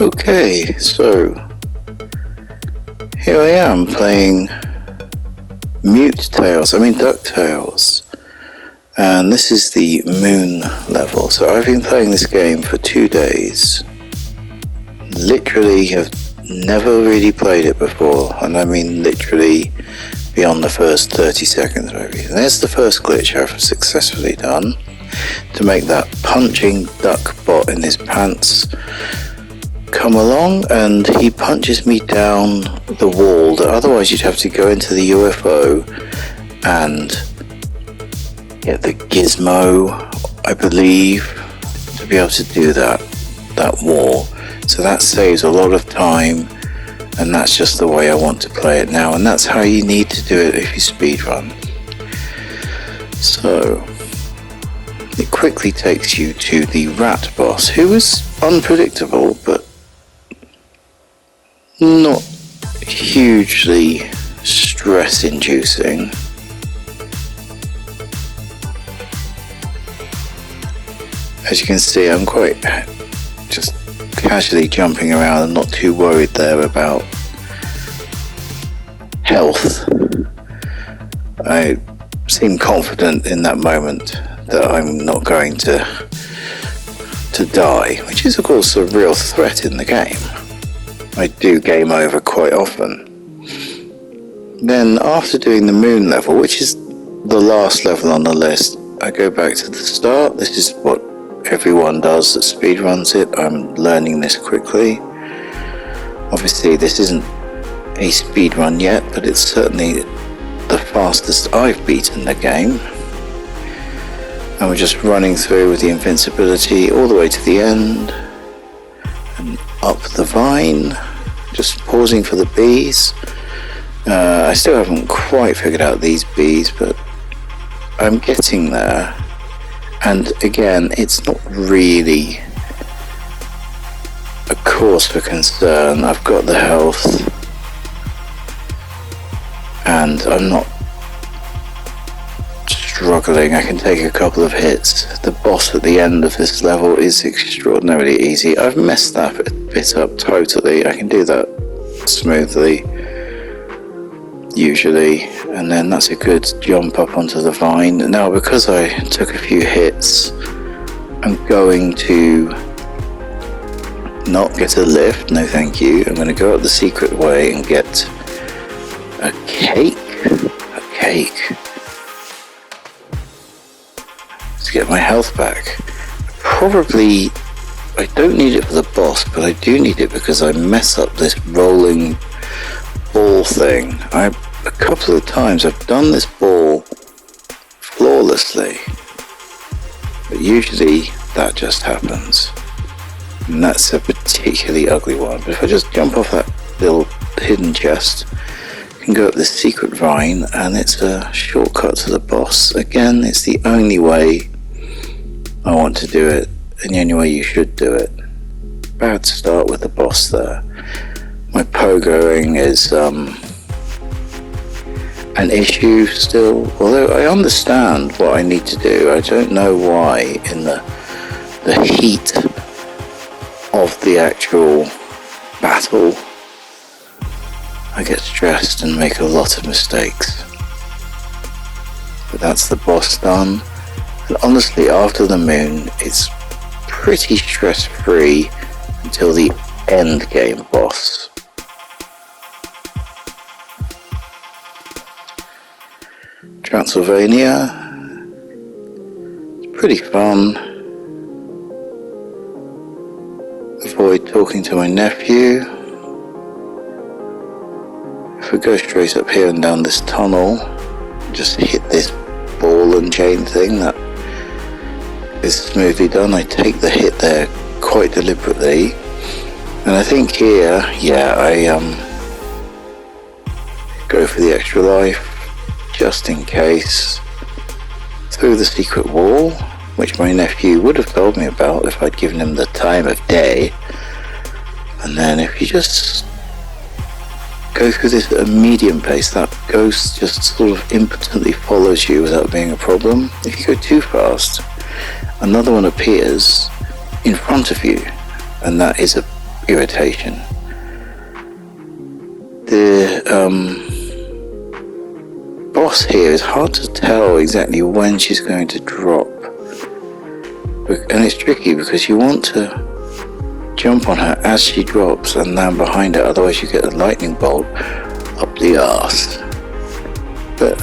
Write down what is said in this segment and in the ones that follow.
Okay, so here I am playing DuckTales, and this is the moon level. So I've been playing this game for 2 days. Literally have never really played it before, and I mean literally beyond the first 30 seconds maybe. And there's the first glitch I've successfully done to make that punching duck bot in his pants come along, and he punches me down the wall that otherwise you'd have to go into the UFO and get the gizmo, I believe, to be able to do that wall. So that saves a lot of time, and that's just the way I want to play it now, and that's how you need to do it if you speedrun. So it quickly takes you to the rat boss, who is unpredictable but not hugely stress-inducing. As you can see, I'm quite just casually jumping around and not too worried there about health. I seem confident in that moment that I'm not going to die, which is of course a real threat in the game. I do game over quite often. Then after doing the moon level, which is the last level on the list, I go back to the start. This is what everyone does that speedruns it. I'm learning this quickly. Obviously this isn't a speedrun yet, but it's certainly the fastest I've beaten the game. And we're just running through with the invincibility all the way to the end. And up the vine, just pausing for the bees. I still haven't quite figured out these bees, but I'm getting there. And again, it's not really a cause for concern. I've got the health, and I'm not struggling. I can take a couple of hits. The boss at the end of this level is extraordinarily easy. I've messed that bit up totally. I can do that smoothly usually, and then that's a good jump up onto the vine. Now because I took a few hits, I'm going to not get a lift, no thank you. I'm going to go up the secret way and get a cake. To get my health back. Probably I don't need it for the boss, but I do need it because I mess up this rolling ball thing. A couple of times I've done this ball flawlessly, but usually that just happens, and that's a particularly ugly one. But if I just jump off that little hidden chest, I can go up this secret vine, and it's a shortcut to the boss. Again, it's the only way I want to do it, and the only way you should do it. Bad start with the boss there. My pogoing is an issue still, although I understand what I need to do. I don't know why in the heat of the actual battle I get stressed and make a lot of mistakes. But that's the boss done, and honestly after the moon it's pretty stress-free until the end game boss. Transylvania, it's pretty fun. Avoid talking to my nephew. If we go straight up here and down this tunnel, just hit this ball and chain thing, that is smoothly done. I take the hit there quite deliberately, and I think here, I go for the extra life just in case, through the secret wall, which my nephew would have told me about if I'd given him the time of day. And then if you just go through this at a medium pace, that ghost just sort of impotently follows you without being a problem. If you go too fast, another one appears in front of you, and that is a irritation. The boss here is hard to tell exactly when she's going to drop, and it's tricky because you want to jump on her as she drops and land behind her, otherwise you get a lightning bolt up the arse. But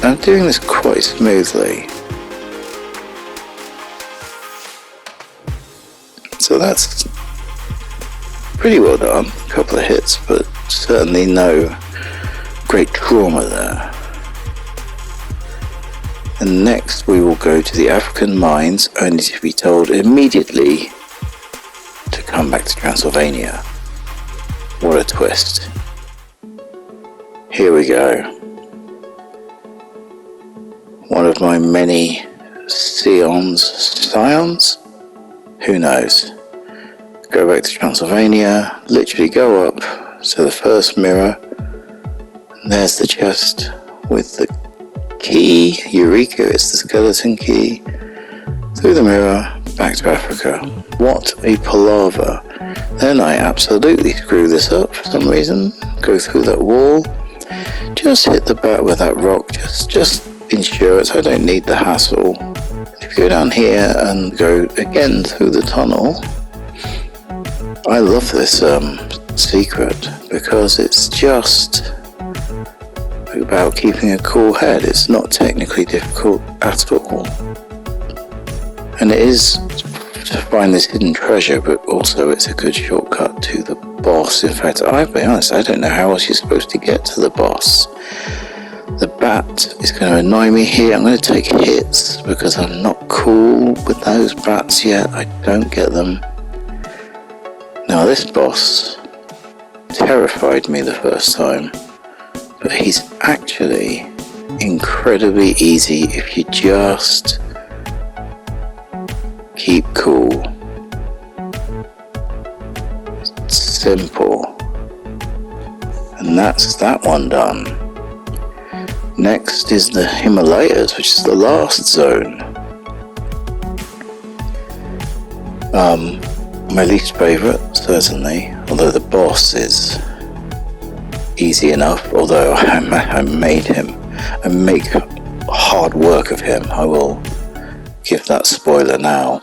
I'm doing this quite smoothly, so that's pretty well done. A couple of hits, but certainly no great trauma there. And next we will go to the African mines, only to be told immediately to come back to Transylvania. What a twist. Here we go. One of my many scions? Who knows? Go back to Transylvania, literally go up to the first mirror. There's the chest with the key. Eureka, it's the skeleton key. Through the mirror, back to Africa. What a palaver. Then I absolutely screw this up for some reason. Go through that wall. Just hit the bat with that rock. Just insurance. I don't need the hassle. If you go down here and go again through the tunnel. I love this secret because it's just about keeping a cool head. It's not technically difficult at all, and it is to find this hidden treasure, but also it's a good shortcut to the boss. In fact, I'll be honest, I don't know how else you're supposed to get to the boss. The bat is going to annoy me here. I'm going to take hits because I'm not cool with those bats yet. I don't get them. Now this boss terrified me the first time, but he's actually incredibly easy if you just keep cool. It's simple. And that's that one done. Next is the Himalayas, which is the last zone. My least favourite, certainly, although the boss is easy enough, although I make hard work of him. I will give that spoiler now.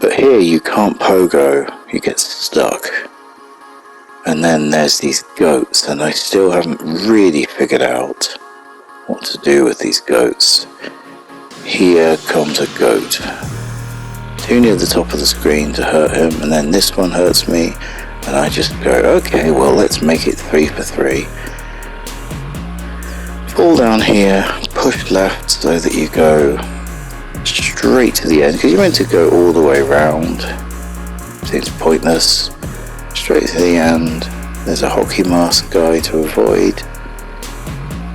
But here you can't pogo, you get stuck. And then there's these goats, and I still haven't really figured out what to do with these goats. Here comes a goat. Too near the top of the screen to hurt him, and then this one hurts me, and I just go, okay, well, let's make it 3 for 3. Fall down here, push left so that you go straight to the end, because you're meant to go all the way around. Seems pointless. Straight to the end. There's a hockey mask guy to avoid.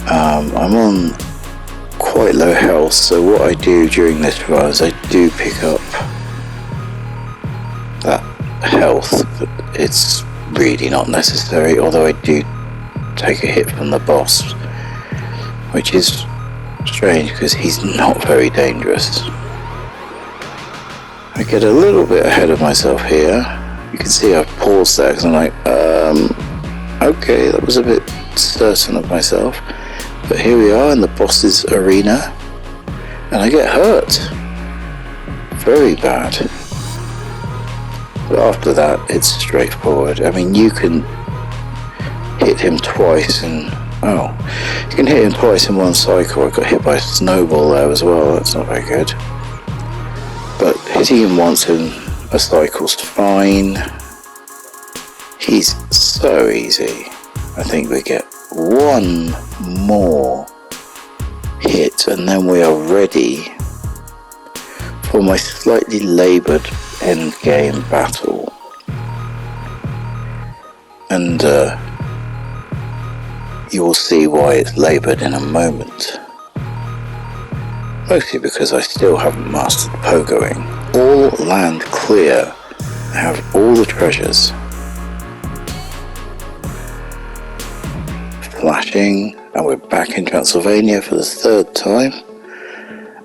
I'm on quite low health, so what I do during this run is I do pick up that health, but it's really not necessary, although I do take a hit from the boss, which is strange because he's not very dangerous. I get a little bit ahead of myself here. You can see I've paused there because I'm like, okay, that was a bit certain of myself. But here we are in the boss's arena, and I get hurt. Very bad. But after that, it's straightforward. I mean, you can hit him twice in... Oh, you can hit him twice in one cycle. I got hit by a snowball there as well. That's not very good. But hitting him once in a cycle's fine. He's so easy. I think we get one more hit and then we are ready for my slightly laboured end game battle. And you will see why it's laboured in a moment. Mostly because I still haven't mastered pogoing. All land clear. I have all the treasures. Flashing, and we're back in Transylvania for the third time.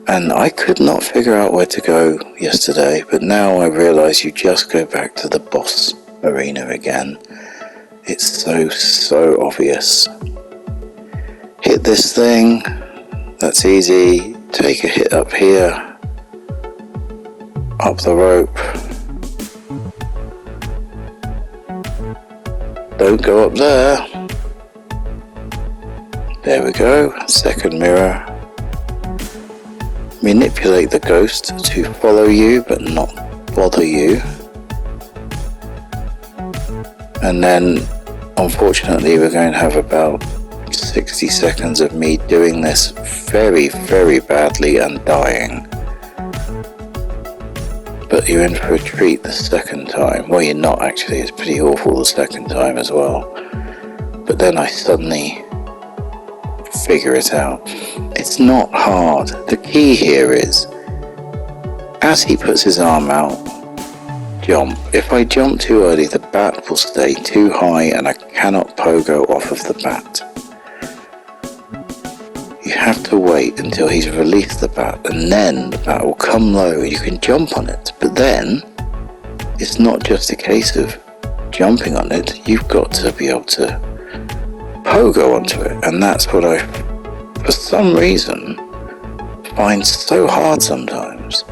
And I could not figure out where to go yesterday, but now I realise you just go back to the boss. arena again. It's so obvious. Hit this thing, that's easy. Take a hit up here, up the rope. Don't go up there. There we go, second mirror. Manipulate the ghost to follow you but not bother you. And then, unfortunately, we're going to have about 60 seconds of me doing this very badly and dying. But you're in for a treat the second time. Well, you're not actually, it's pretty awful the second time as well. But then I suddenly figure it out. It's not hard. The key here is, as he puts his arm out, jump. If I jump too early, the bat will stay too high and I cannot pogo off of the bat. You have to wait until he's released the bat, and then the bat will come low and you can jump on it. But then, it's not just a case of jumping on it, you've got to be able to pogo onto it. And that's what I, for some reason, find so hard sometimes.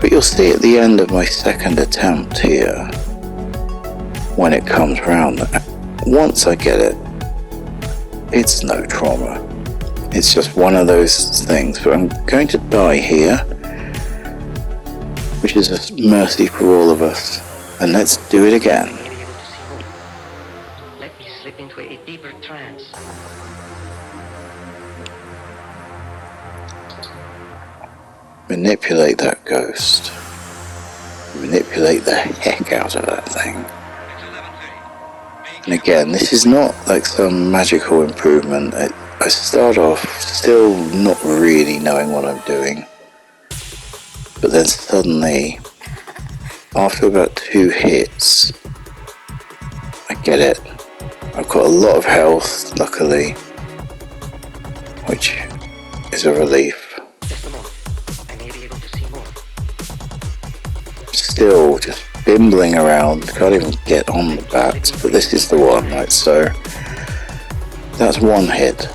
But you'll see at the end of my second attempt here, when it comes round, once I get it, it's no trauma. It's just one of those things. But I'm going to die here, which is a mercy for all of us. And let's do it again. Let me slip into a deeper trance. Manipulate that ghost. Manipulate the heck out of that thing. And again, this is not like some magical improvement. I start off still not really knowing what I'm doing. But then suddenly, after about 2 hits, I get it. I've got a lot of health, luckily, which is a relief. Still just bimbling around, can't even get on the bat, but this is the one, right? So that's 1 hit.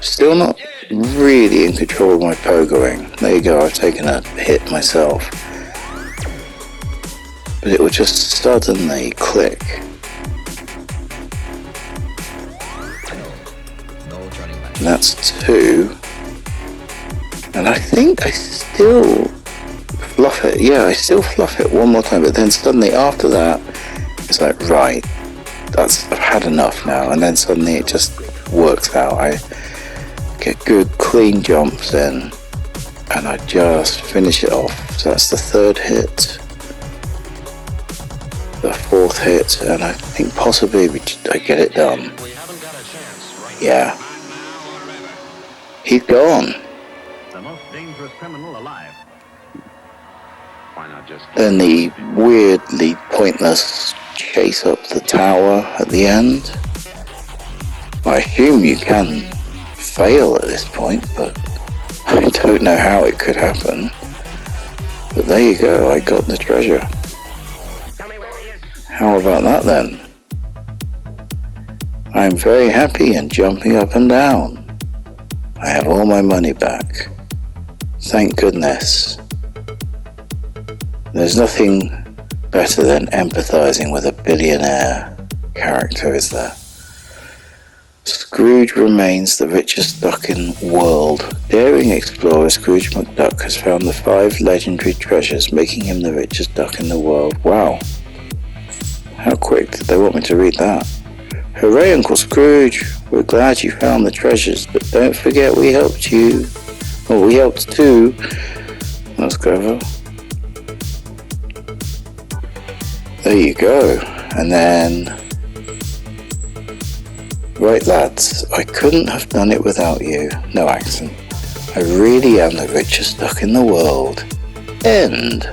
Still not really in control of my pogoing. There you go, I've taken a hit myself. But it would just suddenly click. And that's 2. And I think I still fluff it. Yeah, I still fluff it one more time, but then suddenly after that, it's like, right, I've had enough now. And then suddenly it just works out. I get good clean jumps in and I just finish it off. So that's the 3rd hit, the 4th hit, and I think possibly I get it done. Yeah, he's gone. The most dangerous criminal alive. Why not just... Then the weirdly pointless chase up the tower at the end. I assume you can fail at this point, but I don't know how it could happen. But there you go, I got the treasure. How about that then? I'm very happy and jumping up and down. I have all my money back. Thank goodness. There's nothing better than empathizing with a billionaire character, is there? Scrooge remains the richest duck in the world. Daring explorer Scrooge McDuck has found the 5 legendary treasures, making him the richest duck in the world. Wow. How quick did they want me to read that? Hooray, Uncle Scrooge! We're glad you found the treasures, but don't forget we helped you. Well, we helped too. That's clever. There you go. And then... Right lads, I couldn't have done it without you. No accent. I really am the richest duck in the world. End.